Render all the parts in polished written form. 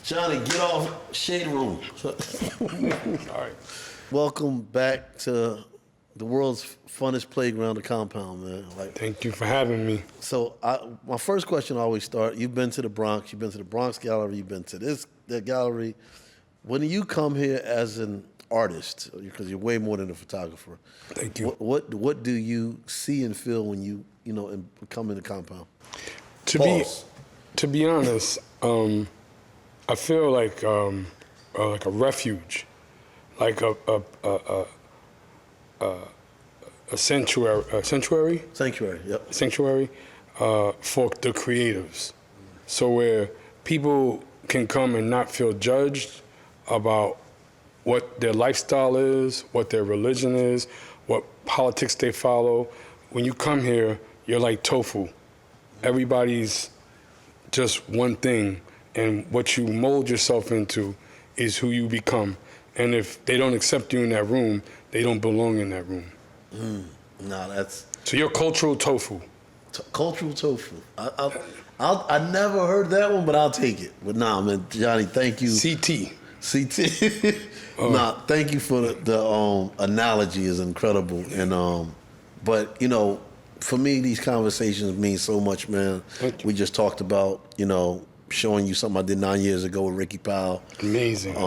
Johnny, get off Shade Room. All right. Welcome back to the world's funnest playground, the compound, man. Thank you for having me. So my first question I always start, you've been to the Bronx, you've been to the Bronx Gallery, you've been to that gallery. When you come here as an artist, because you're way more than a photographer. Thank you. What do you see and feel when you come in the compound? To be honest, I feel like a refuge, like a sanctuary. Sanctuary, yep. Sanctuary for the creatives. So where people can come and not feel judged about what their lifestyle is, what their religion is, what politics they follow. When you come here, you're like tofu. Everybody's just one thing, and what you mold yourself into is who you become. And if they don't accept you in that room, they don't belong in that room. So you're cultural tofu. Cultural tofu. I never heard that one, but I'll take it. But man, Johnny, thank you. CT. Thank you for the analogy is incredible. And but for me, these conversations mean so much, man. We just talked about showing you something I did 9 years ago with Ricky Powell. Amazing.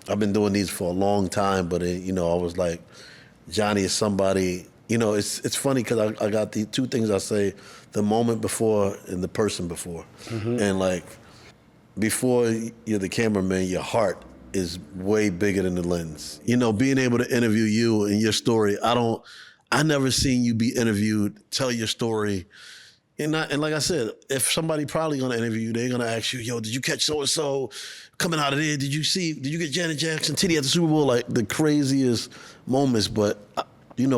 I've been doing these for a long time, but I was like, Johnny is somebody. It's funny because I got the two things I say: the moment before and the person before. Mm-hmm. And like before you're the cameraman, your heart is way bigger than the lens. Being able to interview you and your story, I never seen you be interviewed, tell your story. And like I said, if somebody probably gonna interview you, they're gonna ask you, yo, did you catch so-and-so coming out of there? Did you get Janet Jackson titty at the Super Bowl? Like the craziest moments. But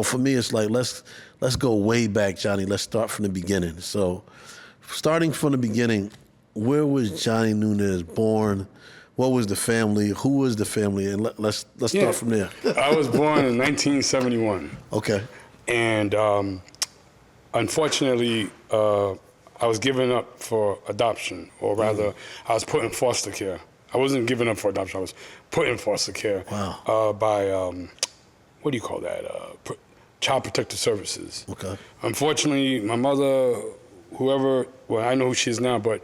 for me, it's like, let's go way back, Johnny. Let's start from the beginning. So starting from the beginning, where was Johnny Nunez born? What was the family? Who was the family? And let's start from there. I was born in 1971. Okay. And unfortunately, I was given up for adoption, or rather, I was put in foster care. I wasn't given up for adoption. I was put in foster care. Wow. By, what do you call that? Child Protective Services. Okay. Unfortunately, my mother, I know who she is now, but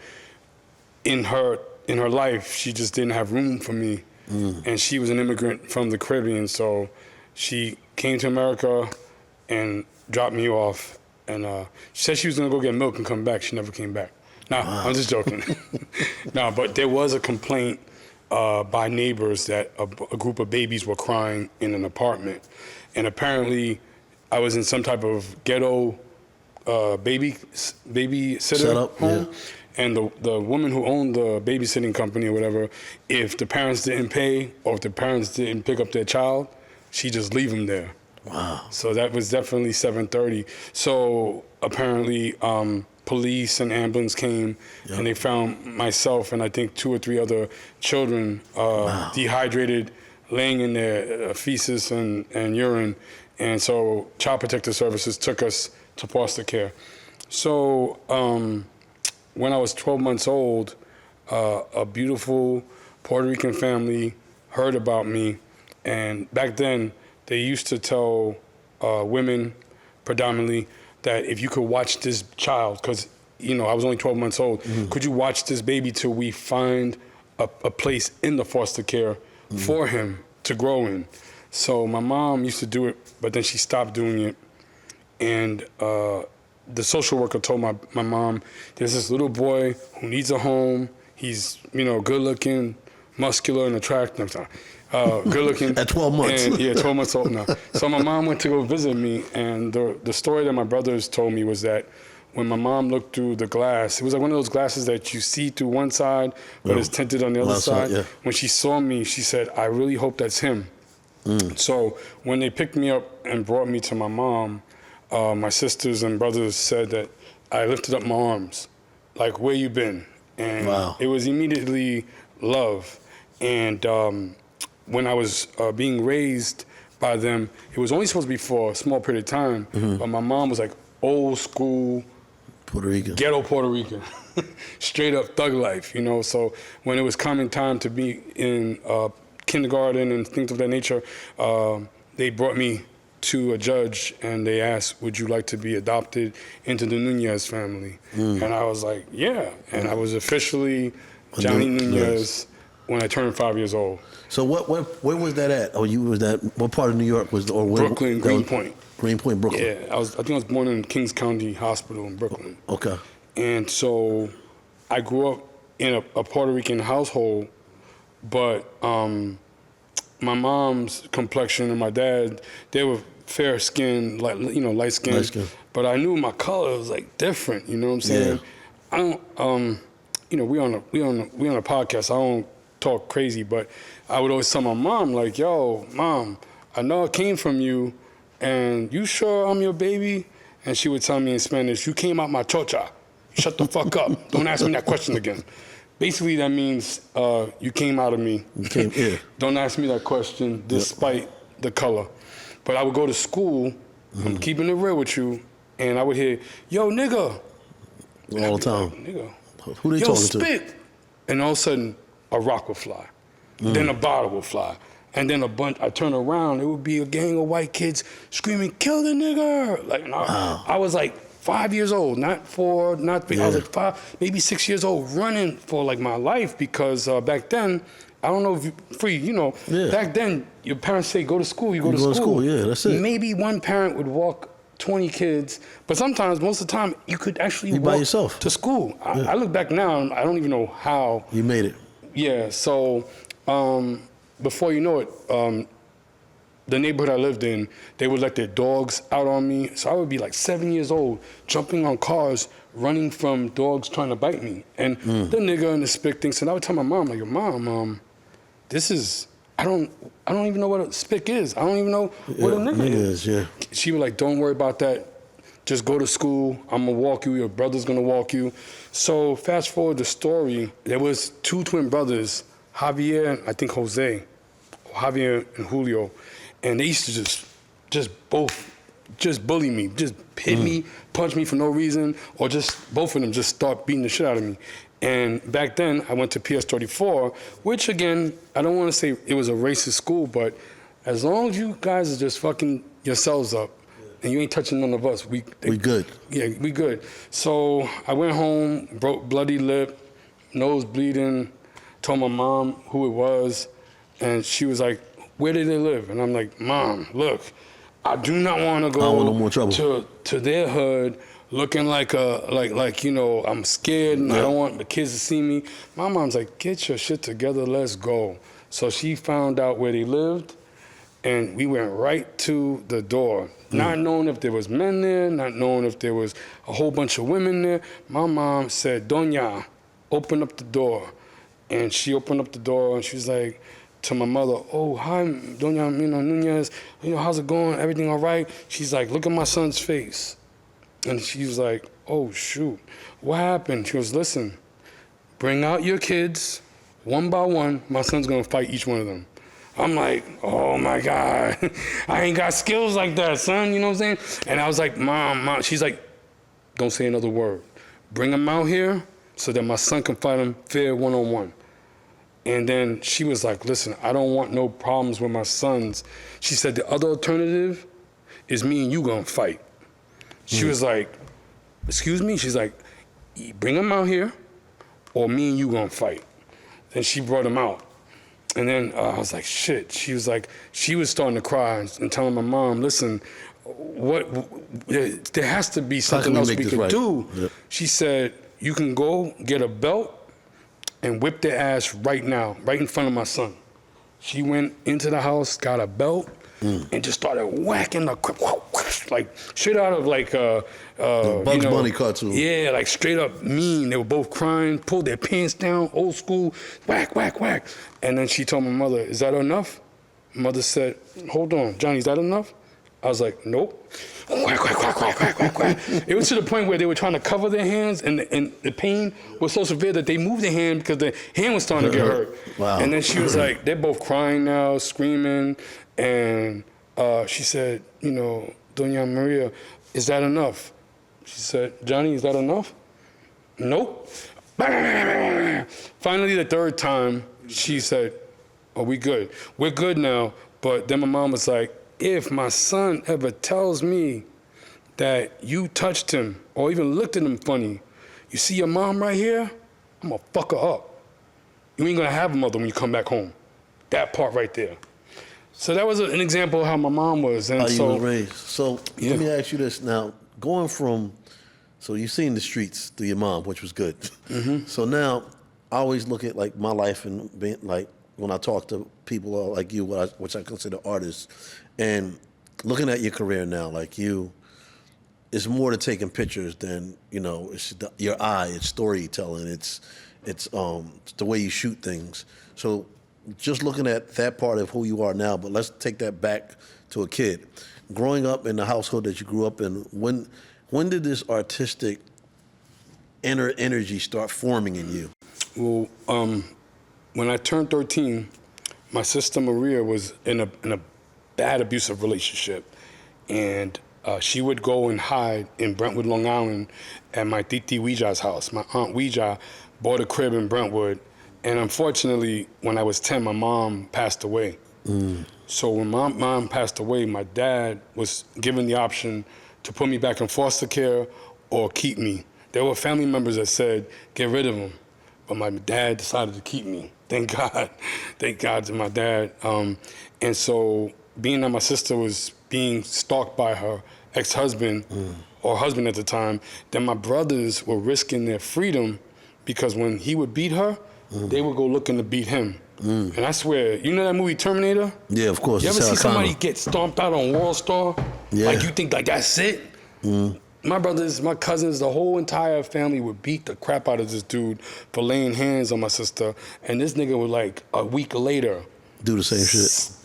in her life, she just didn't have room for me. And she was an immigrant from the Caribbean, so she came to America and dropped me off. And she said she was gonna go get milk and come back. She never came back. Wow. I'm just joking. No, but there was a complaint by neighbors that a group of babies were crying in an apartment. And apparently I was in some type of ghetto babysitter home. Yeah. And the woman who owned the babysitting company or whatever, if the parents didn't pay or if the parents didn't pick up their child, she'd just leave them there. Wow. So that was definitely 7:30. So apparently police and ambulance came, and they found myself and I think 2 or 3 other children dehydrated, laying in their feces and urine. And so Child Protective Services took us to foster care. So when I was 12 months old, a beautiful Puerto Rican family heard about me. And back then, they used to tell women predominantly that if you could watch this child, because I was only 12 months old, could you watch this baby till we find a place in the foster care for him to grow in? So my mom used to do it, but then she stopped doing it. And the social worker told my mom, there's this little boy who needs a home. He's, good looking, muscular and attractive. Good looking. At 12 months. And, 12 months old now. So my mom went to go visit me, and the story that my brothers told me was that when my mom looked through the glass, it was like one of those glasses that you see through one side, but it's tinted on the other side. Yeah. When she saw me, she said, I really hope that's him. So when they picked me up and brought me to my mom, my sisters and brothers said that I lifted up my arms, like, where you been? And it was immediately love. And when I was being raised by them, it was only supposed to be for a small period of time, but my mom was like old school Puerto Rican. Ghetto Puerto Rican. Straight up thug life, you know. So when it was coming time to be in kindergarten and things of that nature, they brought me to a judge and they asked, would you like to be adopted into the Nunez family? And I was like, yeah. And I was officially Johnny Nunez when I turned 5 years old. So where was that at? Oh, what part of New York was, or where? Brooklyn, Greenpoint. Greenpoint, Brooklyn. Yeah, I think I was born in Kings County Hospital in Brooklyn. Okay. And so I grew up in a Puerto Rican household, but my mom's complexion and my dad, they were fair skinned, like, you know, light skinned. But I knew my color was like different. You know what I'm saying? Yeah. I don't. You know, we on a podcast. I don't talk crazy, but I would always tell my mom, like, "Yo, mom, I know I came from you, and you sure I'm your baby?" And she would tell me in Spanish, "You came out my chocha. Shut the fuck up. Don't ask me that question again." Basically, that means you came out of me. Don't ask me that question, despite the color. But I would go to school, I'm keeping it real with you, and I would hear, "Yo, nigga." All the time. Like, nigga. Who they Yo, talking spit. to? And all of a sudden, a rock would fly. Then a bottle would fly. And then I turn around, it would be a gang of white kids screaming, "Kill the nigger!" Like, I was like 5 years old, not 4, not 3. I was like 5, maybe 6 years old, running for like my life because back then, I don't know if back then, your parents say, go to school, you go to school. Yeah, that's it. Maybe one parent would walk 20 kids, but sometimes, most of the time, you could actually walk by yourself to school. I look back now, and I don't even know how. You made it. Yeah, so before you know it, the neighborhood I lived in, they would let their dogs out on me. So I would be like 7 years old, jumping on cars, running from dogs trying to bite me. And the nigga and the spick thing. So I would tell my mom, like, "Mom, this is, I don't even know what a spick is. I don't even know what a nigga is." Yeah. She was like, "Don't worry about that. Just go to school. I'm gonna walk you. Your brother's gonna walk you." So fast forward the story. There was 2 twin brothers, Javier and I think Jose, Javier and Julio, and they used to just bully me, just hit me, punch me for no reason, or just both of them just start beating the shit out of me. And back then, I went to PS 34, which again, I don't want to say it was a racist school, but as long as you guys are just fucking yourselves up and you ain't touching none of us, we good. Yeah, we good. So I went home, broke bloody lip, nose bleeding, told my mom who it was, and she was like, "Where did they live?" And I'm like, "Mom, look, I do not want to go I don't want no more trouble. to their hood looking like you know, I'm scared and I don't want the kids to see me." My mom's like, "Get your shit together, let's go." So she found out where they lived, and we went right to the door, not knowing if there was men there, not knowing if there was a whole bunch of women there. My mom said, "Doña, open up the door." And she opened up the door and she was like, to my mother, "Oh, hi, Doña Nunez, how's it going? Everything all right?" She's like, "Look at my son's face." And she was like, "Oh, shoot, what happened?" She goes, "Listen, bring out your kids one by one. My son's gonna fight each one of them." I'm like, "Oh my God, I ain't got skills like that, son," you know what I'm saying? And I was like, Mom. She's like, "Don't say another word. Bring them out here so that my son can fight them fair one-on-one." And then she was like, "Listen, I don't want no problems with my sons." She said, "The other alternative is me and you gonna fight." She was like, "Excuse me?" She's like, "Bring them out here or me and you gonna fight." Then she brought him out. And then I was like, shit. She was like, she was starting to cry and telling my mom, "Listen, there has to be something else we could do." Yep. She said, "You can go get a belt and whip their ass right now, right in front of my son." She went into the house, got a belt, and just started whacking the crap, like straight out of like Bugs Bunny cartoon. Yeah, like straight up mean. They were both crying, pulled their pants down, old school, whack, whack, whack. And then she told my mother, "Is that enough?" Mother said, "Hold on, Johnny, is that enough?" I was like, "Nope." Quack, quack, quack, quack, quack, quack, quack. It was to the point where they were trying to cover their hands, and the pain was so severe that they moved their hand because the hand was starting to get hurt. Wow. And then she was like, they're both crying now, screaming, and she said, "Doña Maria, is that enough?" She said, Johnny, is that enough? Nope. Finally, the third time, she said, oh, we good. We're good now. But then my mom was like, if my son ever tells me that you touched him or even looked at him funny, you see your mom right here? I'm gonna fuck her up. You ain't gonna have a mother when you come back home. That part right there. So that was an example of how my mom was. And how so, you was raised. So Yeah. let me ask you this now. Going from, so you've seen the streets through your mom, which was good. So now I always look at like my life and being like, when I talk to people like you, which I consider artists, and looking at your career now, like you, it's more to taking pictures than, you know, it's your eye, it's storytelling, it's the way you shoot things. So just looking at that part of who you are now, but let's take that back to a kid. Growing up in the household that you grew up in, when did this artistic inner energy start forming in you? Well, when I turned 13, my sister Maria was in a bad abusive relationship, and she would go and hide in Brentwood, Long Island, at my titi Ouija's house. My aunt Ouija bought a crib in Brentwood, and unfortunately, when I was 10, my mom passed away. So when my mom passed away, my dad was given the option to put me back in foster care or keep me. There were family members that said, get rid of him. But my dad decided to keep me. Thank God. Thank God to my dad. And so being that my sister was being stalked by her ex-husband or husband at the time, then my brothers were risking their freedom because when he would beat her, they would go looking to beat him. And I swear, you know that movie Terminator? Yeah, of course. You ever Sarah see somebody Connor. get stomped out on World Star? Yeah. Like you think like that's it? My brothers, my cousins, the whole entire family would beat the crap out of this dude for laying hands on my sister. And this nigga would like a week later Do the same shit.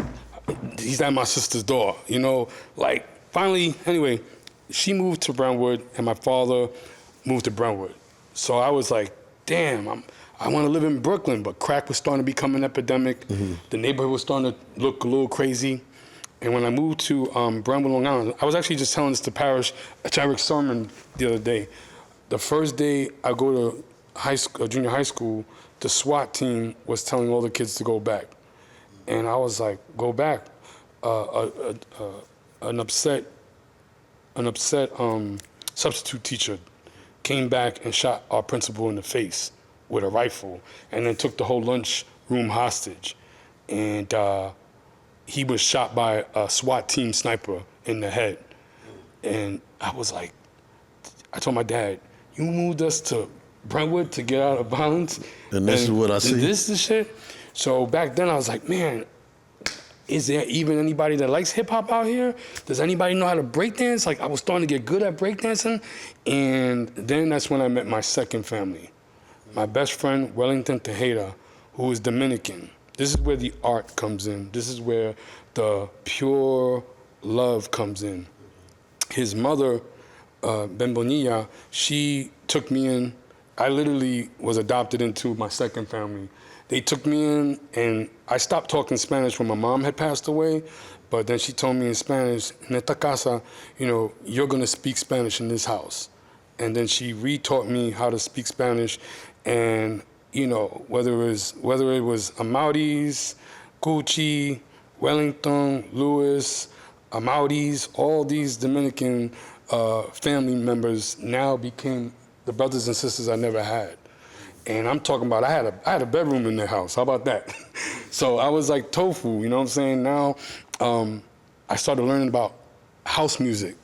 he's at my sister's door, you know? Like, finally, anyway, she moved to Brentwood and my father moved to Brentwood. So I was like, damn, I want to live in Brooklyn, but crack was starting to become an epidemic. The neighborhood was starting to look a little crazy. And when I moved to Brentwood, Long Island, I was actually just telling this to Parrish, Eric Sermon the other day. The first day I go to high school, junior high school, the SWAT team was telling all the kids to go back. And I was like, go back. An upset substitute teacher came back and shot our principal in the face with a rifle and then took the whole lunch room hostage. And he was shot by a SWAT team sniper in the head. And I was like, I told my dad, you moved us to Brentwood to get out of violence? And this is what I see. This is the shit? So back then I was like, man, is there even anybody that likes hip hop out here? Does anybody know how to breakdance? Like I was starting to get good at breakdancing. And then that's when I met my second family. My best friend, Wellington Tejeda, who is Dominican. This is where the art comes in. This is where the pure love comes in. His mother, Ben Bonilla, she took me in. I literally was adopted into my second family. They took me in, and I stopped talking Spanish when my mom had passed away, but then she told me in Spanish, en esta casa, you know, you're gonna speak Spanish in this house. And then she re-taught me how to speak Spanish, and you know, whether it was Amauris, Gucci, Wellington, Lewis, Amauris, all these Dominican family members now became the brothers and sisters I never had. And I'm talking about, I had a bedroom in their house. How about that? So I was like tofu, you know what I'm saying? Now I started learning about house music.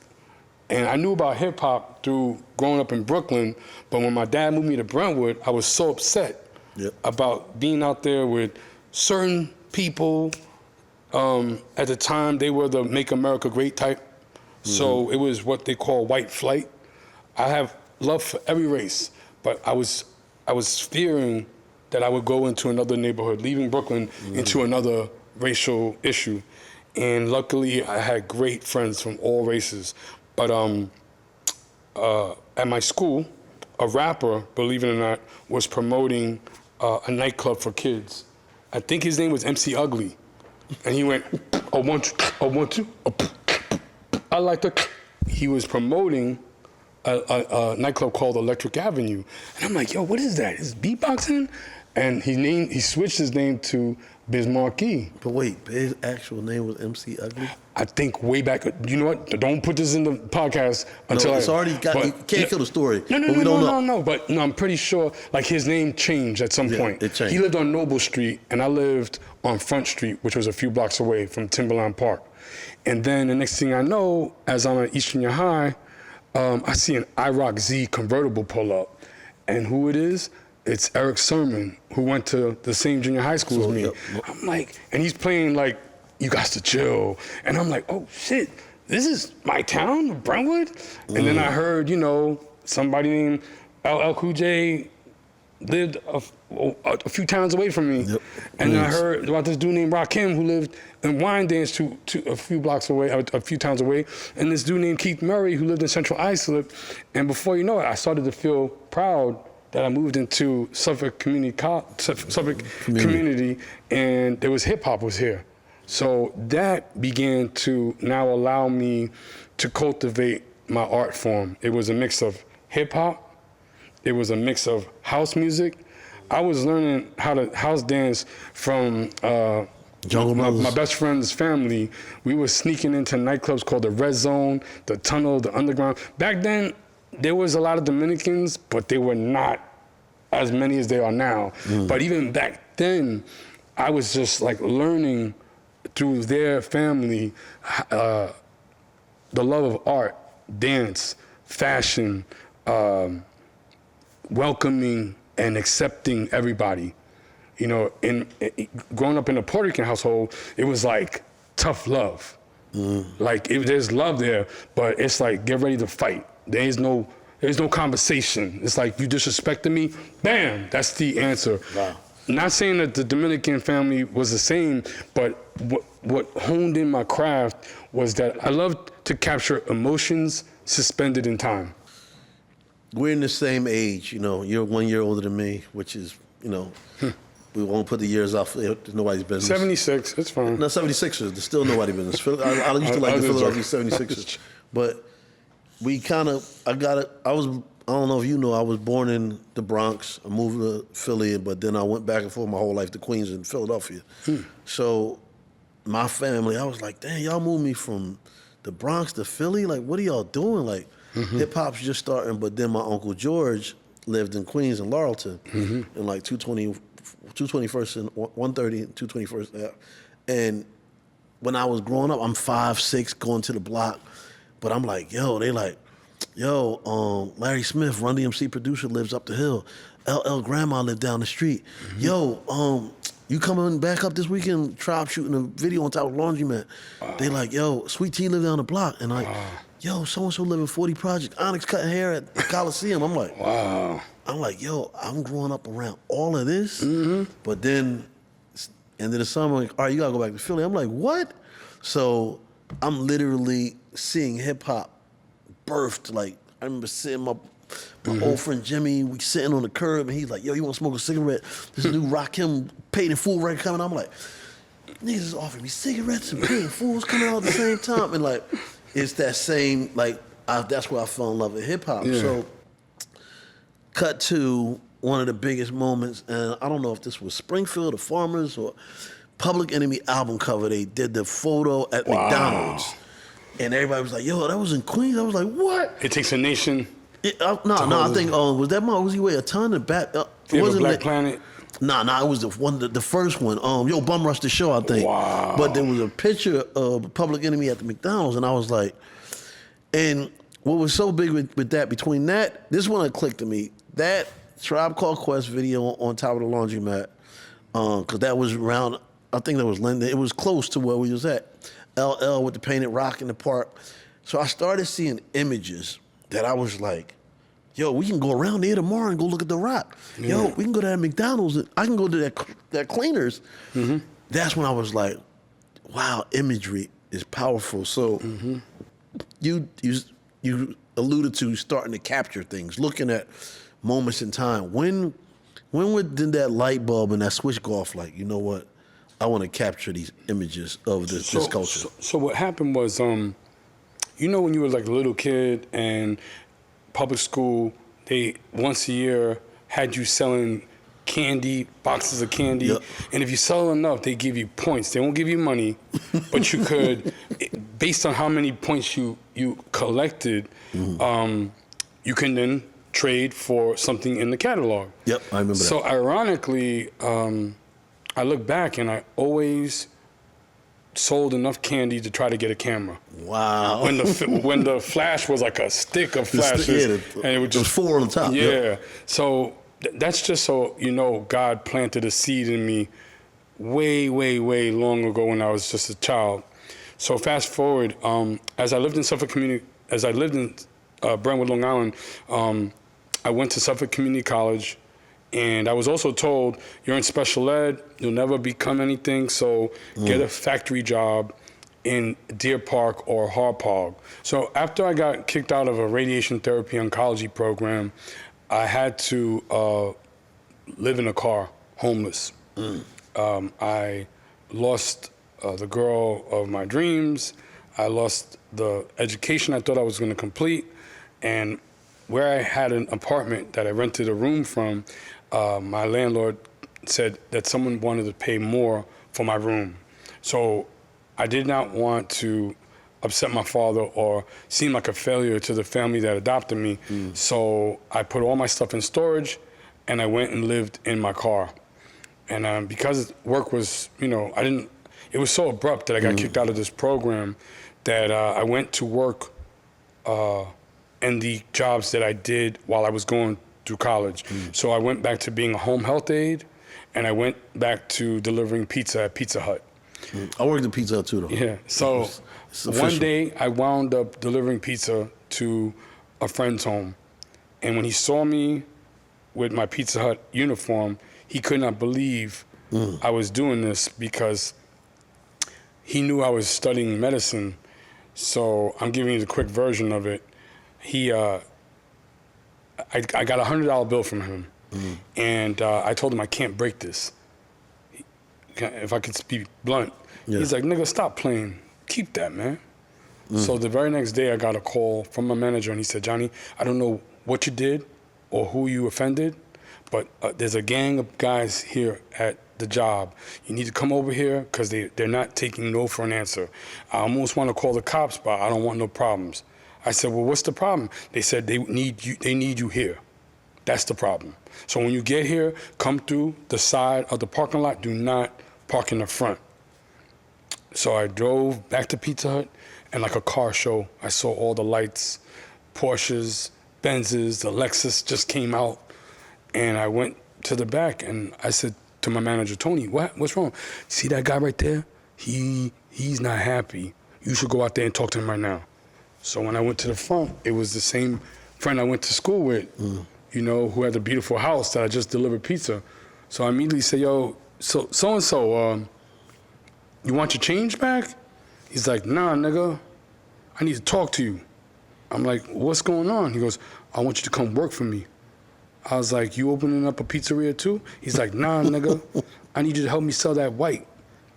And I knew about hip hop through growing up in Brooklyn, but when my dad moved me to Brentwood, I was so upset about being out there with certain people. At the time, they were the Make America Great type. So it was what they call white flight. I have love for every race, but I was fearing that I would go into another neighborhood, leaving Brooklyn into another racial issue. And luckily, I had great friends from all races. But at my school, a rapper, believe it or not, was promoting a nightclub for kids. I think his name was MC Ugly. And he went, I want you, I like to. He was promoting a nightclub called Electric Avenue, and I'm like, yo, what is that? Is beatboxing? And he switched his name to Biz Markie. But wait, his actual name was MC Ugly? I think way back. You know what? Don't put this in the podcast until it's already got. You can't kill the story. No. But no, I'm pretty sure. Like his name changed at some point. It changed. He lived on Noble Street, and I lived on Front Street, which was a few blocks away from Timberline Park. And then the next thing I know, as I'm at East Junior High, I see an IROC Z convertible pull up, and who it is? It's Eric Sermon, who went to the same junior high school as me. Yep. I'm like, and he's playing like, You Got to Chill. And I'm like, oh shit, this is my town, Brentwood? And then I heard, somebody named LL Cool J lived a few towns away from me. Yep. And then I heard about this dude named Rakim who lived in Wyandanch to a few blocks away, a few towns away. And this dude named Keith Murray who lived in Central Islip. And before you know it, I started to feel proud that I moved into Suffolk Community, and there was hip hop was here. So that began to now allow me to cultivate my art form. It was a mix of hip hop, it was a mix of house music. I was learning how to house dance from my best friend's family. We were sneaking into nightclubs called the Red Zone, the Tunnel, the Underground. Back then, there was a lot of Dominicans, but they were not as many as they are now. But even back then, I was just like learning through their family the love of art, dance, fashion, welcoming and accepting everybody. Growing up in a Puerto Rican household, it was like tough love. Like there's love there, but it's like get ready to fight. There's no conversation. It's like you disrespected me, bam, that's the answer. Wow. Not saying that the Dominican family was the same, but what honed in my craft was that I loved to capture emotions suspended in time. We're in the same age, You're 1 year older than me, which is, we won't put the years off. There's nobody's business. 76, it's fine. No, 76ers. There's still nobody's business. I used to like the Philadelphia 76ers. But we I don't know if you know, I was born in the Bronx. I moved to Philly, but then I went back and forth my whole life to Queens and Philadelphia. So my family, I was like, dang, y'all moved me from the Bronx to Philly? Like, what are y'all doing? Like, hip-hop's just starting. But then my Uncle George lived in Queens and Laurelton in like 221st and 130 and 221st. Yeah. And when I was growing up, I'm 5'6", going to the block. But I'm like, Larry Smith, Run DMC producer, lives up the hill. LL Grandma lived down the street. You coming back up this weekend? Tribe shooting a video on top of Laundromat. They like, Sweet Tea live down the block. And like, so-and-so live in 40 Project. Onyx cutting hair at the Coliseum. I'm like, wow. I'm like, I'm growing up around all of this. But then, end of the summer, like, all right, you gotta go back to Philly. I'm like, what? So I'm literally seeing hip hop birthed. Like, I remember seeing my old friend Jimmy, we sitting on the curb, and he's like, you want to smoke a cigarette? This new Rakim Paid in Full record coming. I'm like, niggas is offering me cigarettes and Paid in Fulls coming out at the same time. And like, it's that same, like, that's where I fell in love with hip hop. Yeah. So, cut to one of the biggest moments, and I don't know if this was Springfield or Farmers or Public Enemy album cover. They did the photo at McDonald's. And everybody was like, that was in Queens. I was like, what? It Takes a Nation. I think, was that Uzi Weigh a ton of back? It wasn't Black Planet. It was the first one. Bum Rush the Show, I think. Wow. But there was a picture of Public Enemy at the McDonald's, and I was like, and what was so big with that, between that, this one clicked to me, that Tribe Called Quest video on top of the Laundromat, because that was around, I think that was Linden. It was close to where we was at. LL with the Painted Rock in the park. So I started seeing images that I was like, we can go around there tomorrow and go look at the Rock. Yeah. We can go to that McDonald's. And I can go to that Cleaners. That's when I was like, wow, imagery is powerful. So you alluded to starting to capture things, looking at moments in time. When did that light bulb and that switch go off? Like, you know what? I want to capture these images of this culture. So what happened was, when you were like a little kid and public school, they once a year had you selling candy, boxes of candy. Yep. And if you sell enough, they give you points. They won't give you money, but you could, based on how many points you collected, you can then trade for something in the catalog. Yep, I remember that. So ironically, I look back and I always sold enough candy to try to get a camera. Wow. When the flash was like a stick of flashes, and it was just 4 on the top. Yeah. Yep. So that's just so you know, God planted a seed in me way, way, way long ago when I was just a child. So fast forward, as I lived in Brentwood, Long Island, I went to Suffolk Community College, and I was also told, you're in special ed, you'll never become anything, so get a factory job in Deer Park or Harpog. So after I got kicked out of a radiation therapy oncology program, I had to live in a car, homeless. I lost the girl of my dreams. I lost the education I thought I was going to complete. And where I had an apartment that I rented a room from, my landlord said that someone wanted to pay more for my room. So I did not want to upset my father or seem like a failure to the family that adopted me. So I put all my stuff in storage and I went and lived in my car. And because work was, it was so abrupt that I got kicked out of this program that I went to work in the jobs that I did while I was going through college. So I went back to being a home health aide, and I went back to delivering pizza at Pizza Hut. I worked at Pizza Hut too, though. Yeah. So one day I wound up delivering pizza to a friend's home, and when he saw me with my Pizza Hut uniform, he could not believe I was doing this because he knew I was studying medicine. So I'm giving you the quick version of it. I got a $100 bill from him, and I told him I can't break this. If I could be blunt, he's like, "Nigga, stop playing. Keep that, man." So the very next day, I got a call from my manager, and he said, "Johnny, I don't know what you did or who you offended, but there's a gang of guys here at the job. You need to come over here because they're not taking no for an answer. I almost want to call the cops, but I don't want no problems." I said, "Well, what's the problem?" They said, they need you here. That's the problem. So when you get here, come through the side of the parking lot. Do not park in the front. So I drove back to Pizza Hut, and like a car show, I saw all the lights, Porsches, Benzes, the Lexus just came out. And I went to the back, and I said to my manager, "Tony, what's wrong? See that guy right there? He's not happy. You should go out there and talk to him right now." So when I went to the front, it was the same friend I went to school with, who had a beautiful house that I just delivered pizza. So I immediately said, "Yo, so-and-so, you want your change back?" He's like, "Nah, nigga, I need to talk to you." I'm like, "What's going on?" He goes, "I want you to come work for me." I was like, "You opening up a pizzeria too?" He's like, "Nah, nigga, I need you to help me sell that white."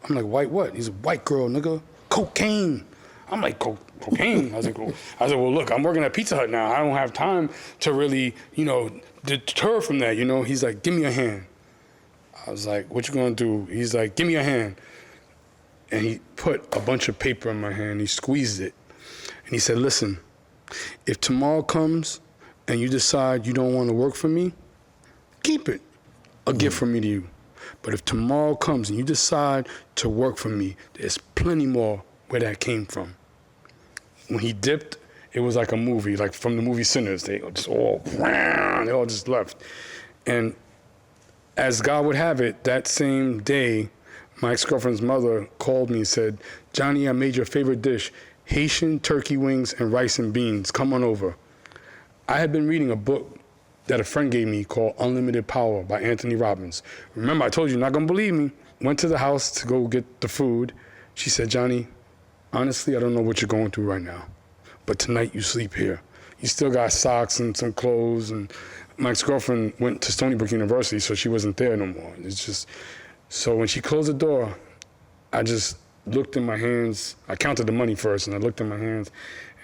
I'm like, "White what?" He's a white girl, nigga. Cocaine. I'm like, cocaine? I was like, well, look, I'm working at Pizza Hut now. I don't have time to really, deter from that, He's like, "Give me a hand." I was like, "What you gonna do?" He's like, "Give me a hand." And he put a bunch of paper in my hand. He squeezed it. And he said, "Listen, if tomorrow comes and you decide you don't want to work for me, keep it. A gift from me to you. But if tomorrow comes and you decide to work for me, there's plenty more where that came from." When he dipped, it was like a movie, like from the movie Sinners. They all just left. And as God would have it, that same day, my ex-girlfriend's mother called me and said, "Johnny, I made your favorite dish, Haitian turkey wings and rice and beans. Come on over." I had been reading a book that a friend gave me called Unlimited Power by Anthony Robbins. Remember, I told you, you're not going to believe me. Went to the house to go get the food. She said, "Johnny, honestly, I don't know what you're going through right now, but tonight you sleep here. You still got socks and some clothes." And my ex-girlfriend went to Stony Brook University, so she wasn't there no more. It's just, so when she closed the door, I just looked in my hands. I counted the money first, and I looked in my hands,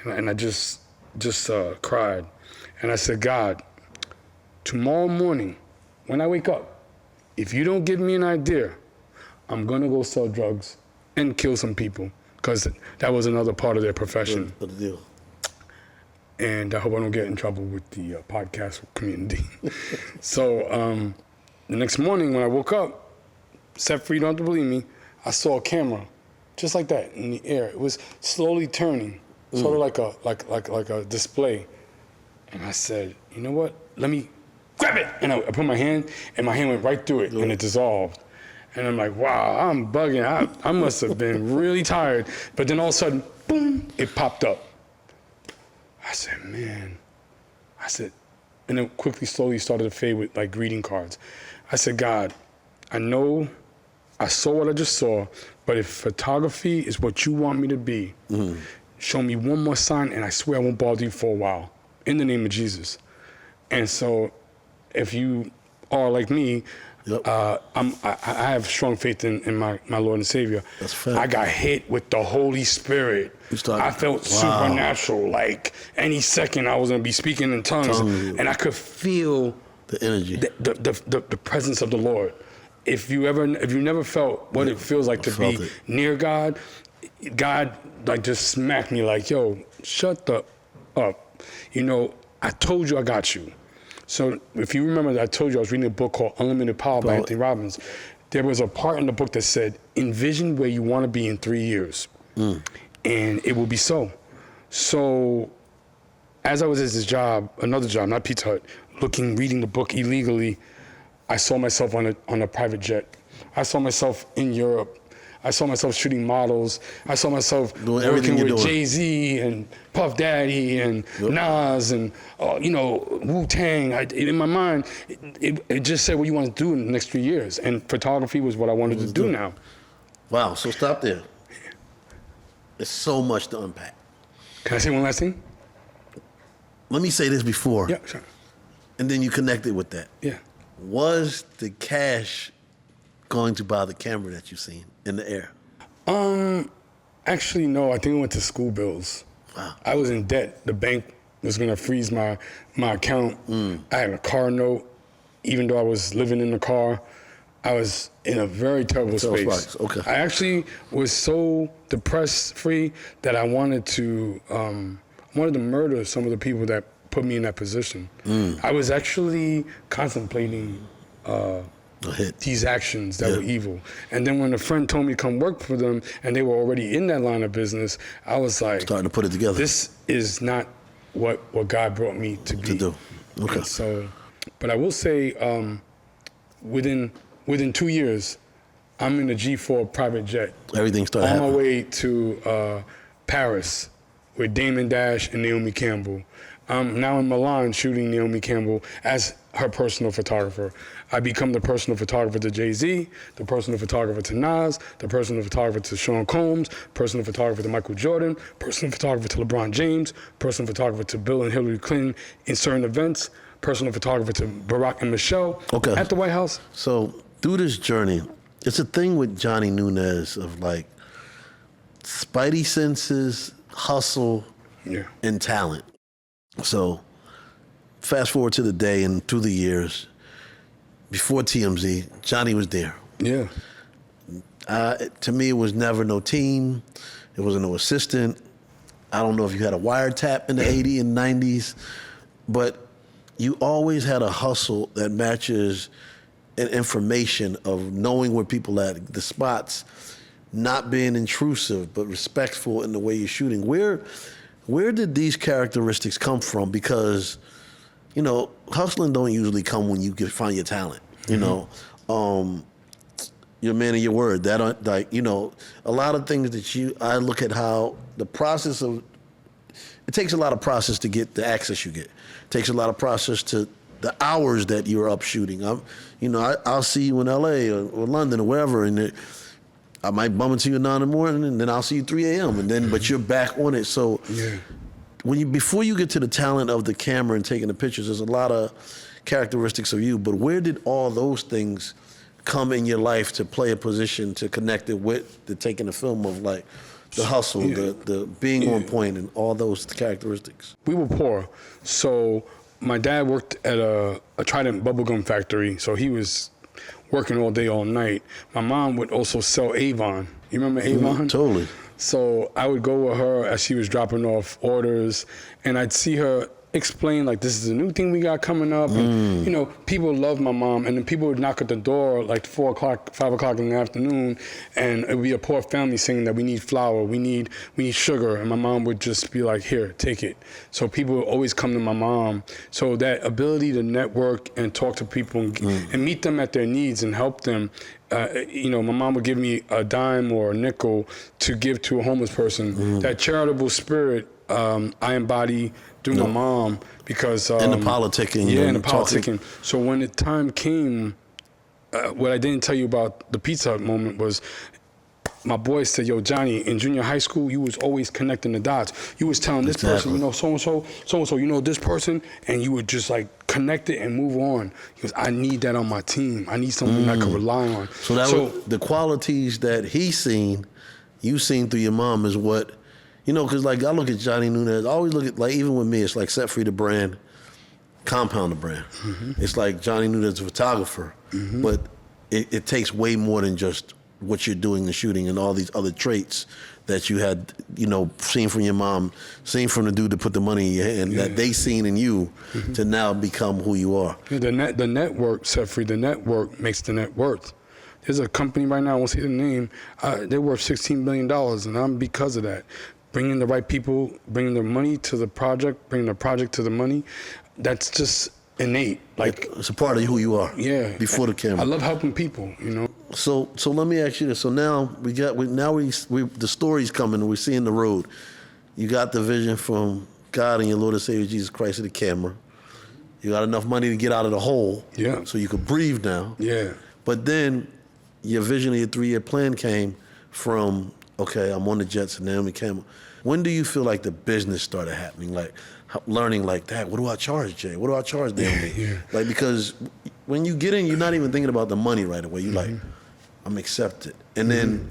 and I just cried. And I said, God, tomorrow morning, when I wake up, if you don't give me an idea, I'm going to go sell drugs and kill some people, because that was another part of their profession. What the deal? And I hope I don't get in trouble with the podcast community. So the next morning when I woke up, set free, you don't have to believe me, I saw a camera just like that in the air. It was slowly turning, sort of like a display. And I said, you know what? Let me grab it. And I put my hand, and my hand went right through it, and it dissolved. And I'm like, wow, I'm bugging. I must have been really tired. But then all of a sudden, boom, it popped up. I said, man. And it quickly, slowly started to fade with like greeting cards. I said, God, I know I saw what I just saw, but if photography is what you want me to be, show me one more sign, and I swear I won't bother you for a while, in the name of Jesus. And so if you are like me, I have strong faith in my Lord and Savior. That's fair. I got hit with the Holy Spirit. I felt supernatural, like any second I was going to be speaking in tongues, and I could feel the energy, the presence of the Lord. If you never felt what it feels like to be near God like just smacked me like, yo, shut the up. You know, I told you I got you. So if you remember, I told you I was reading a book called Unlimited Power by Anthony Robbins. There was a part in the book that said, envision where you want to be in 3 years. And it will be so. So as I was at this job, another job, not Pizza Hut, reading the book illegally, I saw myself on a private jet. I saw myself in Europe. I saw myself shooting models. I saw myself working with Jay-Z and Puff Daddy and Nas and, Wu-Tang. In my mind, it just said what you want to do in the next 3 years. And photography was what I wanted to do now. Wow, so stop there. There's so much to unpack. Can I say one last thing? Let me say this before. Yeah, sure. And then you connect it with that. Yeah. Was the cash going to buy the camera that you've seen in the air? Actually, no. I think it went to school bills. Wow. I was in debt. The bank was going to freeze my account. I had a car note. Even though I was living in the car, I was in a very terrible space. Okay. I actually was so depressed-free that I wanted to murder some of the people that put me in that position. I was actually contemplating these actions that were evil. And then when a friend told me to come work for them, and they were already in that line of business, I was like, starting to put it together. This is not what God brought me to be. To do. Okay. And so, but I will say, within 2 years, I'm in a G4 private jet. Everything started on happening. my way to Paris with Damon Dash and Naomi Campbell. I'm now in Milan shooting Naomi Campbell as her personal photographer. I become the personal photographer to Jay-Z, the personal photographer to Nas, the personal photographer to Sean Combs, personal photographer to Michael Jordan, personal photographer to LeBron James, personal photographer to Bill and Hillary Clinton in certain events, personal photographer to Barack and Michelle at the White House. So through this journey, it's a thing with Johnny Nunez of like spidey senses, hustle, and talent. So fast forward to the day and through the years, before TMZ, Johnny was there. Yeah. To me, it was never no team. It wasn't no assistant. I don't know if you had a wiretap in the 80s and 90s, but you always had a hustle that matches an information of knowing where people at, the spots, not being intrusive, but respectful in the way you're shooting. Where did these characteristics come from? Because, hustling don't usually come when you find your talent. You're a man of your word. That a lot of things that I look at how the process of, it takes a lot of process to get the access you get. It takes a lot of process to the hours that you're up shooting. I'll see you in LA or London or wherever, and I might bump into you at 9 in the morning, and then I'll see you 3 a.m. But you're back on it. So before you get to the talent of the camera and taking the pictures, there's a lot of characteristics of you. But where did all those things come in your life to play a position to connect it with the taking the film of like The hustle, the being on point, and all those characteristics. We were poor, so my dad worked at a Trident bubblegum factory, so he was working all day, all night. My mom would also sell Avon. You remember Avon? Totally. So I would go with her as she was dropping off orders, and I'd see her explain, like, this is a new thing we got coming up. And, you know, people love my mom, and then people would knock at the door like 4 o'clock, 5 o'clock in the afternoon, and it would be a poor family saying that we need flour, we need sugar, and my mom would just be like, here, take it. So people would always come to my mom. So that ability to network and talk to people and meet them at their needs and help them. You know, my mom would give me a dime or a nickel to give to a homeless person. That charitable spirit I embody through my mom, because and the politicking. Yeah, and the politicking. So when the time came, what I didn't tell you about the Pizza Hut moment was, my boy said, yo, Johnny, in junior high school, you was always connecting the dots. You was telling this person, you know, so-and-so, you know, this person, and you would just, like, connect it and move on. He goes, I need that on my team. I need something I can rely on. So was the qualities that he seen, you seen through your mom is what, you know, because, like, I look at Johnny Nunez, I always look at, like, even with me, it's like Set Free the brand, Compound the brand. It's like Johnny Nunez, a photographer, but it takes way more than just what you're doing, the shooting, and all these other traits that you had, you know, seen from your mom, seen from the dude that put the money in your hand, that they seen in you to now become who you are. Yeah, the network, Set Free, the network makes the net worth. There's a company right now, I won't say the name, they're worth $16 billion, and I'm because of that. Bringing the right people, bringing the money to the project, bringing the project to the money, that's just innate. Like, it's a part of who you are. Yeah. Before the camera. I love helping people, you know. So let me ask you this. So now the story's coming, and we're seeing the road. You got the vision from God and your Lord and Savior Jesus Christ to the camera. You got enough money to get out of the hole. Yeah. So you could breathe now. Yeah. But then your vision of your 3-year plan came from, okay, I'm on the Jets and Naomi Campbell. When do you feel like the business started happening? Like learning, like, Dad, what do I charge Jay? What do I charge Naomi? Like, because when you get in, you're not even thinking about the money right away. You're like, I'm accepted. And then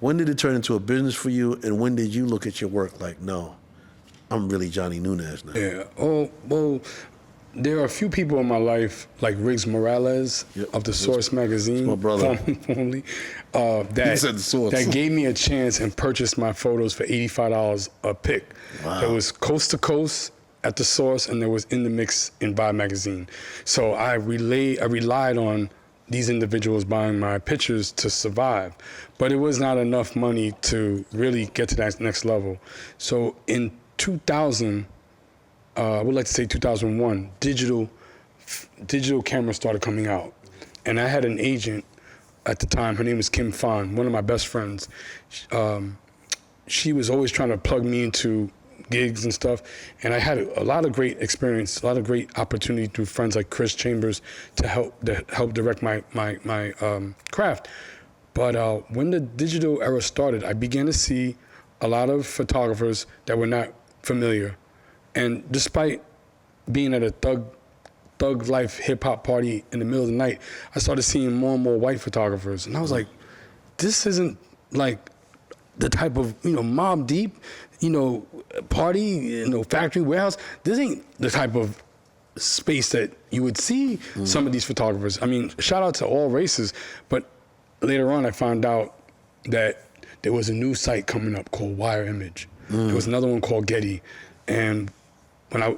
when did it turn into a business for you? And when did you look at your work like, no, I'm really Johnny Nunez now? Yeah. Oh, well, there are a few people in my life, like Riggs Morales of the Source magazine, my brother. formerly, He said the Source. that gave me a chance and purchased my photos for $85 a pic. Wow. There was coast to coast at the Source, and there was In the Mix in Vibe magazine. So I relied on these individuals buying my pictures to survive, but it was not enough money to really get to that next level. So in 2000. I would like to say 2001, digital cameras started coming out. And I had an agent at the time, her name was Kim Fan, one of my best friends. She was always trying to plug me into gigs and stuff. And I had a lot of great experience, a lot of great opportunity through friends like Chris Chambers to help direct my craft. But when the digital era started, I began to see a lot of photographers that were not familiar. And despite being at a thug life hip hop party in the middle of the night, I started seeing more and more white photographers. And I was like, this isn't like the type of, you know, Mobb Deep, you know, party, you know, factory, warehouse. This ain't the type of space that you would see some of these photographers. I mean, shout out to all races. But later on, I found out that there was a new site coming up called Wire Image. There was another one called Getty. And when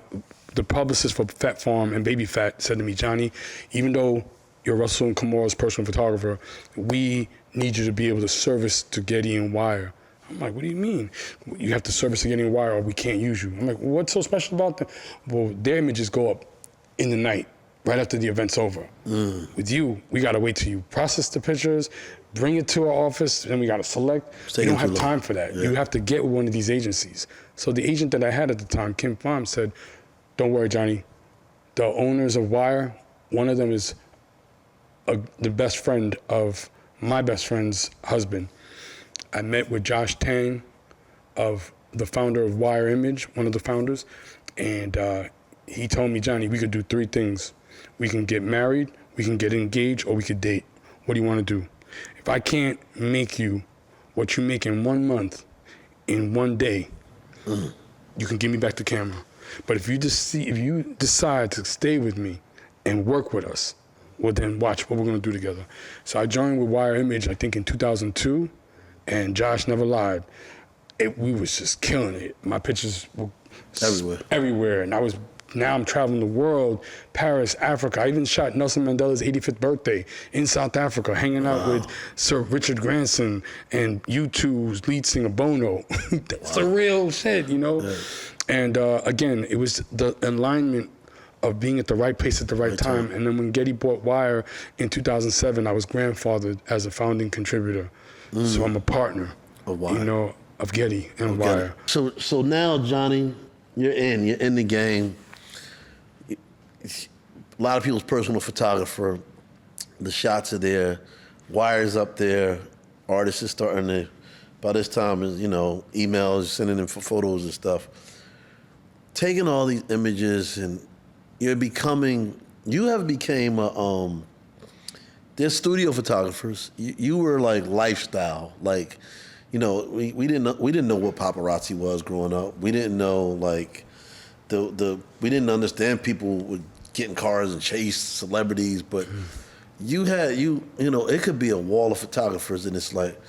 the publicist for Fat Farm and Baby Fat said to me, Johnny, even though you're Russell and Kamara's personal photographer, we need you to be able to service to Getty and Wire. I'm like, what do you mean? You have to service to Getty and Wire or we can't use you. I'm like, well, what's so special about that? Well, their images go up in the night, right after the event's over. With you, we gotta wait till you process the pictures, bring it to our office, and we gotta select. You don't have time for that. Yeah. You have to get with one of these agencies. So the agent that I had at the time, Kim Pham, said, don't worry, Johnny. The owners of Wire, one of them is the best friend of my best friend's husband. I met with Josh Tang, of the founder of Wire Image, one of the founders, and he told me, Johnny, we could do 3 things. We can get married, we can get engaged, or we could date. What do you want to do? If I can't make you what you make in 1 month in one day, you can give me back the camera. But if you decide to stay with me and work with us, well, then watch what we're going to do together. So I joined with Wire Image, I think in 2002, and Josh never lied. We was just killing it. My pictures were everywhere. And now I'm traveling the world, Paris, Africa. I even shot Nelson Mandela's 85th birthday in South Africa, hanging out with Sir Richard Granson and U2's lead singer Bono. That's the real shit, you know? Yeah. And again, it was the alignment of being at the right place at the right time. And then when Getty bought Wire in 2007, I was grandfathered as a founding contributor. So I'm a partner, you know, of Getty and Wire. So now, Johnny, you're in the game. A lot of people's personal photographer. The shots are there. Wire's up there. Artists are starting to, by this time, you know, emails, sending in for photos and stuff. Taking all these images and you have became they're studio photographers. You were like lifestyle, like, you know, we didn't know what paparazzi was growing up. We didn't know like we didn't understand people would get in cars and chase celebrities, but you know, it could be a wall of photographers and it's like,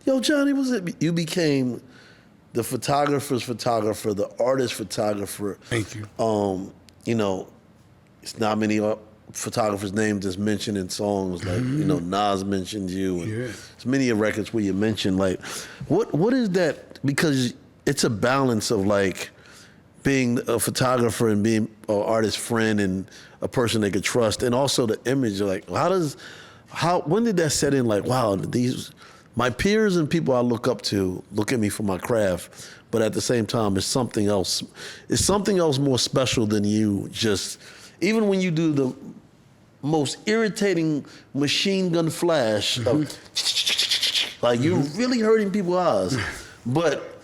yo, Johnny, you became the photographer's photographer, the artist's photographer. Thank you. You know, it's not many photographers' names that's mentioned in songs. Like, you know, Nas mentioned you. And there's many records where you mention, like, what is that? Because it's a balance of, like, being a photographer and being an artist friend and a person they could trust. And also the image, like, when did that set in? Like, wow, my peers and people I look up to look at me for my craft, but at the same time, it's something else. It's something else more special than you just, even when you do the most irritating machine gun flash of, like you're really hurting people's eyes, but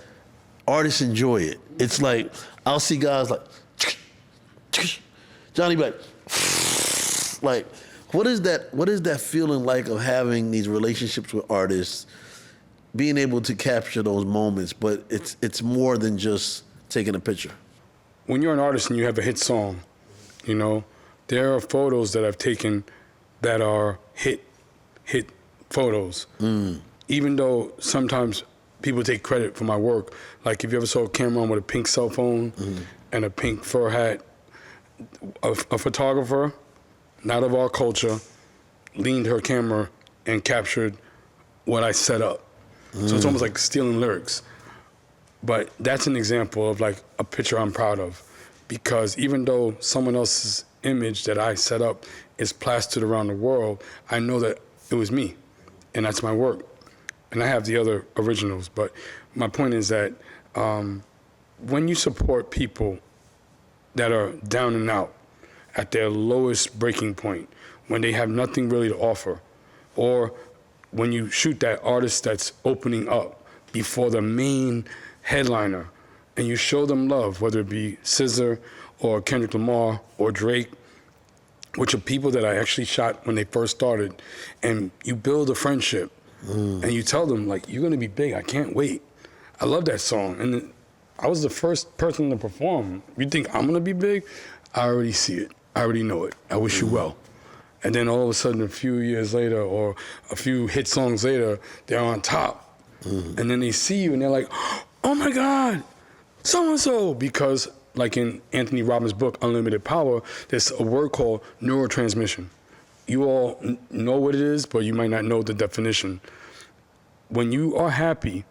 artists enjoy it. It's like, I'll see guys like, Johnny like, what is that feeling like of having these relationships with artists, being able to capture those moments, but it's more than just taking a picture? When you're an artist and you have a hit song, you know, there are photos that I've taken that are hit photos. Even though sometimes people take credit for my work. Like if you ever saw Cameron with a pink cell phone and a pink fur hat, a photographer, not of our culture, leaned her camera and captured what I set up. So it's almost like stealing lyrics. But that's an example of like a picture I'm proud of, because even though someone else's image that I set up is plastered around the world, I know that it was me, and that's my work. And I have the other originals, but my point is that when you support people that are down and out, at their lowest breaking point, when they have nothing really to offer, or when you shoot that artist that's opening up before the main headliner, and you show them love, whether it be SZA or Kendrick Lamar or Drake, which are people that I actually shot when they first started, and you build a friendship, and you tell them, like, you're gonna be big, I can't wait. I love that song, and I was the first person to perform. You think I'm gonna be big? I already see it, I already know it, I wish you well. And then all of a sudden, a few years later, or a few hit songs later, they're on top. And then they see you and they're like, oh my God, so-and-so. Because like in Anthony Robbins' book, Unlimited Power, there's a word called neurotransmission. You all know what it is, but you might not know the definition. When you are happy,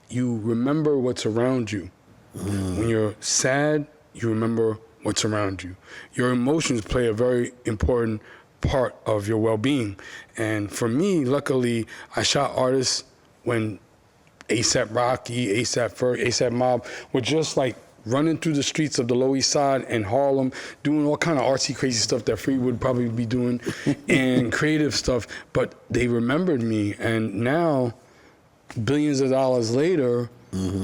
you remember what's around you. When you're sad, you remember what's around you. Your emotions play a very important part of your well-being. And for me, luckily, I shot artists when A$AP Rocky, A$AP Ferg, A$AP Mob were just like running through the streets of the Lower East Side and Harlem, doing all kind of artsy, crazy stuff that Free would probably be doing, and creative stuff. But they remembered me, and now, billions of dollars later,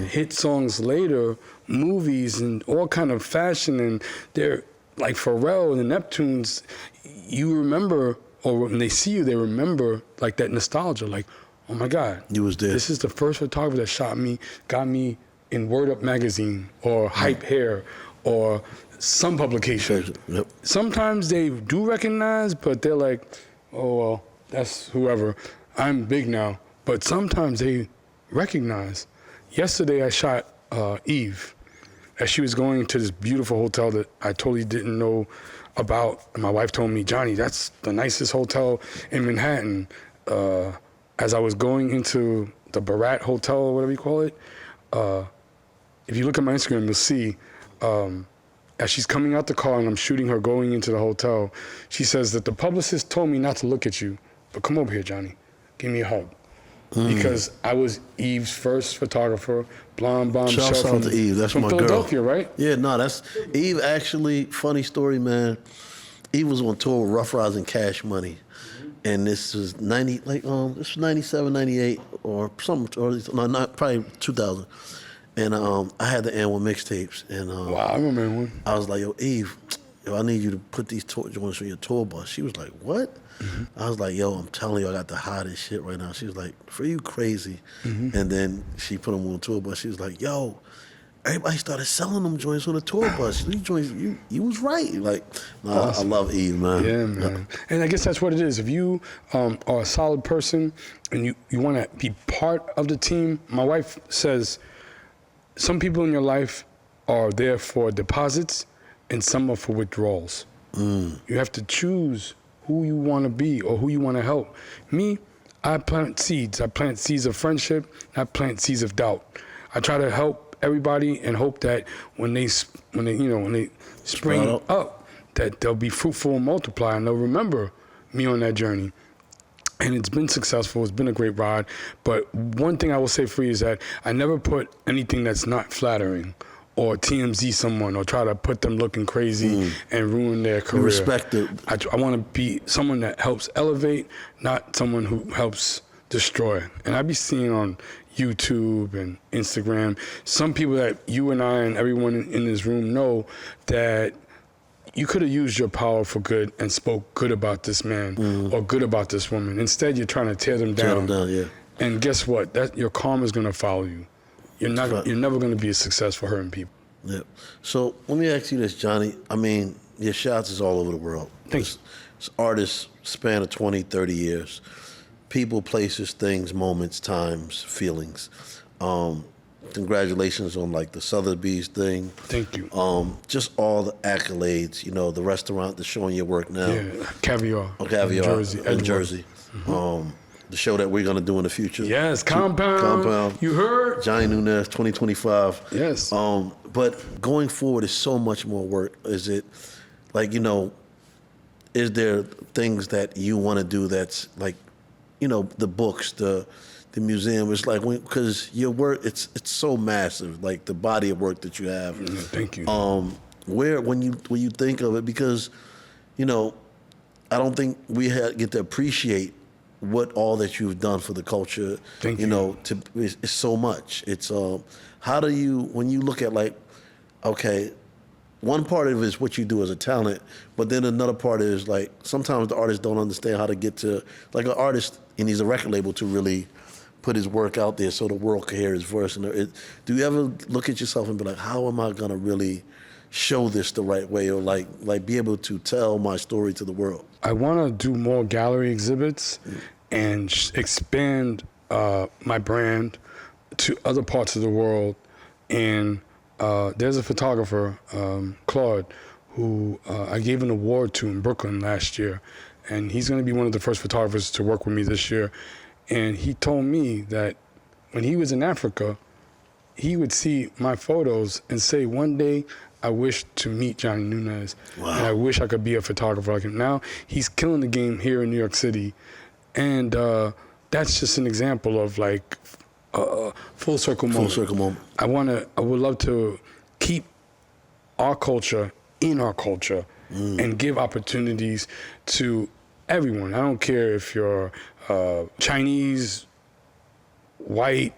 hit songs later, movies and all kind of fashion, and they're like Pharrell and the Neptunes. You remember, or when they see you, they remember like that nostalgia, like, oh my God. You was there. This is the first photographer that shot me, got me in Word Up magazine or Hype Hair or some publication. Yep. Sometimes they do recognize, but they're like, oh, well, that's whoever. I'm big now. But sometimes they recognize. Yesterday I shot Eve as she was going to this beautiful hotel that I totally didn't know about. And my wife told me, Johnny, that's the nicest hotel in Manhattan. As I was going into the Barat Hotel, or whatever you call it, if you look at my Instagram, you'll see as she's coming out the car and I'm shooting her going into the hotel, she says that the publicist told me not to look at you, but come over here, Johnny. Give me a hug. Because I was Eve's first photographer, blonde bombshell Shouts out to Eve. That's from my Philadelphia, girl. right? Yeah, no, that's Eve. Actually, funny story, man. Eve was on tour with Rough Riders and Cash Money, and this was 90, this was 97, 98, or something, or no, not probably 2000. And I had the N1 mixtapes, and Wow, I remember one. I was like, yo, Eve, I need you to put these tour joints on your tour bus. She was like, what? I was like, yo, I'm telling you, I got the hottest shit right now. She was like, for you, crazy. And then she put them on the tour bus. She was like, yo, everybody started selling them joints on the tour bus. These joints, you was right. Like, awesome. I love Eve, man. Yeah, man. And I guess that's what it is. If you are a solid person and you want to be part of the team, my wife says some people in your life are there for deposits and some are for withdrawals. You have to choose who you want to be or who you want to help. Me, I plant seeds. I plant seeds of friendship. I plant seeds of doubt. I try to help everybody and hope that when they spring up, that they'll be fruitful and multiply, and they'll remember me on that journey. And it's been successful. It's been a great ride. But one thing I will say for you is that I never put anything that's not flattering or TMZ someone or try to put them looking crazy and ruin their career. You respect it. I want to be someone that helps elevate, not someone who helps destroy. And I be seeing on YouTube and Instagram some people that you and I and everyone in this room know that you could have used your power for good and spoke good about this man or good about this woman. Instead, you're trying to tear them down. Yeah. And guess what? That your karma is going to follow you. You're never going to be a success for hurting people. Yeah. So let me ask you this, Johnny. I mean, your shots is all over the world. Thanks. Artists span of 20, 30 years. People, places, things, moments, times, feelings. Congratulations on like the Sotheby's thing. Thank you. Just all the accolades, the restaurant that's showing your work now. Yeah, Caviar. Oh, Caviar in Jersey. The show that we're going to do in the future. Yes, Compound. You heard? Johnny Nunez, 2025. Yes. But going forward is so much more work. Is it like, is there things that you want to do that's like, the books, the museum? It's like, because your work, it's so massive, like the body of work that you have. Thank you. When you think of it, because, I don't think we get to appreciate what all that you've done for the culture. Thank you. It's so much. It's how do you, when you look at like, okay, one part of it is what you do as a talent, but then another part is like sometimes the artists don't understand how to get to, like an artist, he needs a record label to really put his work out there so the world can hear his voice. And do you ever look at yourself and be like, how am I gonna really show this the right way, or like be able to tell my story to the world? I want to do more gallery exhibits and expand my brand to other parts of the world. And there's a photographer, Claude, who I gave an award to in Brooklyn last year. And he's going to be one of the first photographers to work with me this year. And he told me that when he was in Africa, he would see my photos and say, one day I wish to meet Johnny Nunez. Wow. And I wish I could be a photographer like him. Now he's killing the game here in New York City. And that's just an example of like a full circle moment. Full circle moment. I would love to keep our culture in our culture and give opportunities to everyone. I don't care if you're Chinese, white,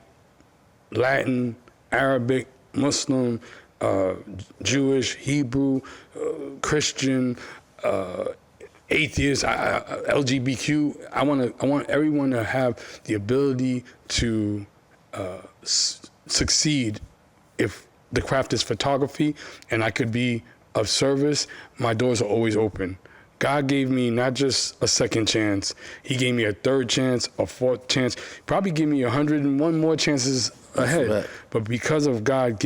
Latin, Arabic, Muslim, Jewish, Hebrew, Christian, atheists, LGBTQ. I want everyone to have the ability to succeed. If the craft is photography and I could be of service, my doors are always open. God gave me not just a second chance, he gave me a third chance, a fourth chance, probably give me 101 more chances ahead. Right. But because of God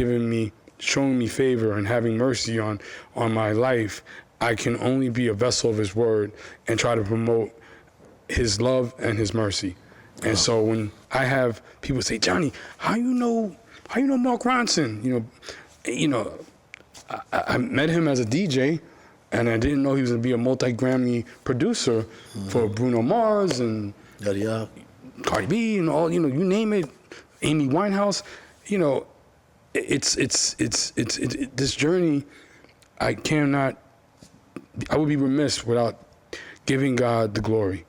showing me favor and having mercy on my life, I can only be a vessel of his word and try to promote his love and his mercy. And so when I have people say, Johnny, how you know Mark Ronson? I met him as a DJ, and I didn't know he was going to be a multi-Grammy producer for Bruno Mars and Cardi B and all, you name it, Amy Winehouse. It's this journey. I would be remiss without giving God the glory,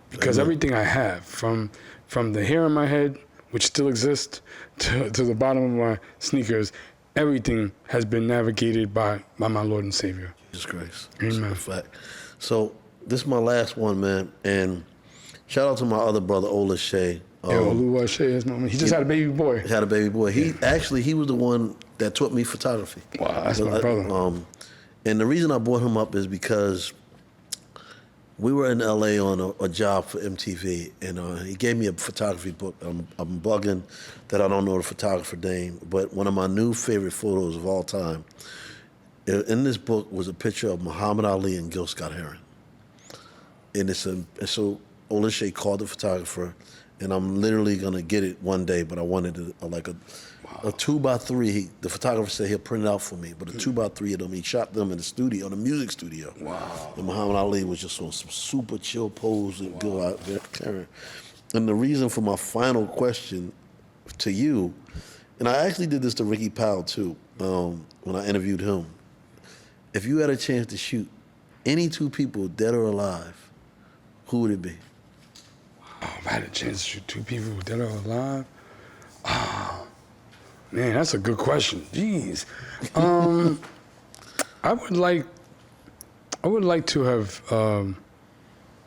because everything I have, from the hair on my head, which still exists, to the bottom of my sneakers, everything has been navigated by my Lord and Savior. Jesus Christ. Amen. That's a fact. So this is my last one, man, and shout out to my other brother, Ola Shea. Oluwa Shea is my man. He just had a baby boy. He had a baby boy. He was the one that taught me photography. Wow, that's my brother. And the reason I brought him up is because we were in LA on a job for MTV, and he gave me a photography book. I'm bugging that I don't know the photographer name, but one of my new favorite photos of all time, in this book was a picture of Muhammad Ali and Gil Scott-Heron. And so Ola Shea called the photographer, and I'm literally gonna get it one day, but I wanted a 2x3. The photographer said he'll print it out for me, but a 2x3 of them. He shot them in the studio, in the music studio. Wow. And Muhammad Ali was just on some super chill pose and Gil out there. And the reason for my final question to you, and I actually did this to Ricky Powell too, when I interviewed him. If you had a chance to shoot any two people, dead or alive, who would it be? Oh, if I had a chance to shoot two people, dead or alive? Oh, man, that's a good question. Jeez. I would like to have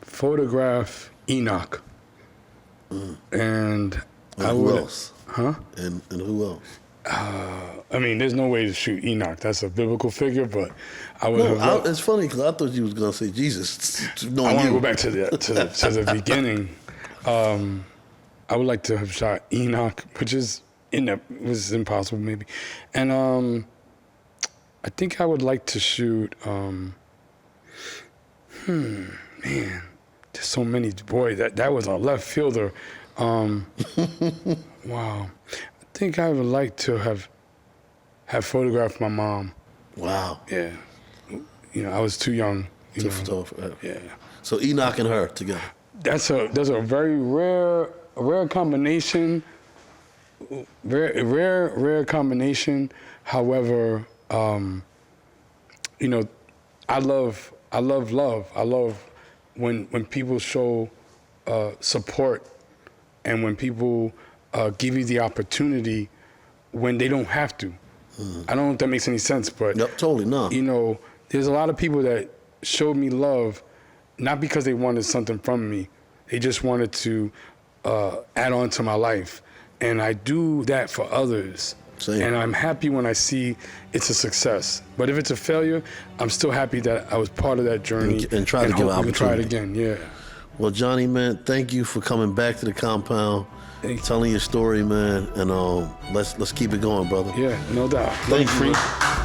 photographed Enoch. And who else? Huh? And who else? I mean, there's no way to shoot Enoch. That's a biblical figure, but I would have. It's funny because I thought you was gonna say Jesus. I want to go back to the beginning. I would like to have shot Enoch, which is was impossible maybe, and I think I would like to shoot. Man, there's so many. Boy, that was a left fielder. Wow. I think I would like to have photographed my mom. Wow. Yeah. I was too young. Yeah. So Enoch and her together. That's a very rare combination. Rare combination. However, I love love. I love when people show support, and when people give you the opportunity when they don't have to. I don't know if that makes any sense, but Yep, totally not. There's a lot of people that showed me love not because they wanted something from me. They just wanted to add on to my life. And I do that for others. Same. And I'm happy when I see it's a success. But if it's a failure, I'm still happy that I was part of that journey. And try to give an opportunity. Try it again, yeah. Well, Johnny, man, thank you for coming back to the compound, telling your story, man. And let's keep it going, brother. Yeah, no doubt. Thank you. Free.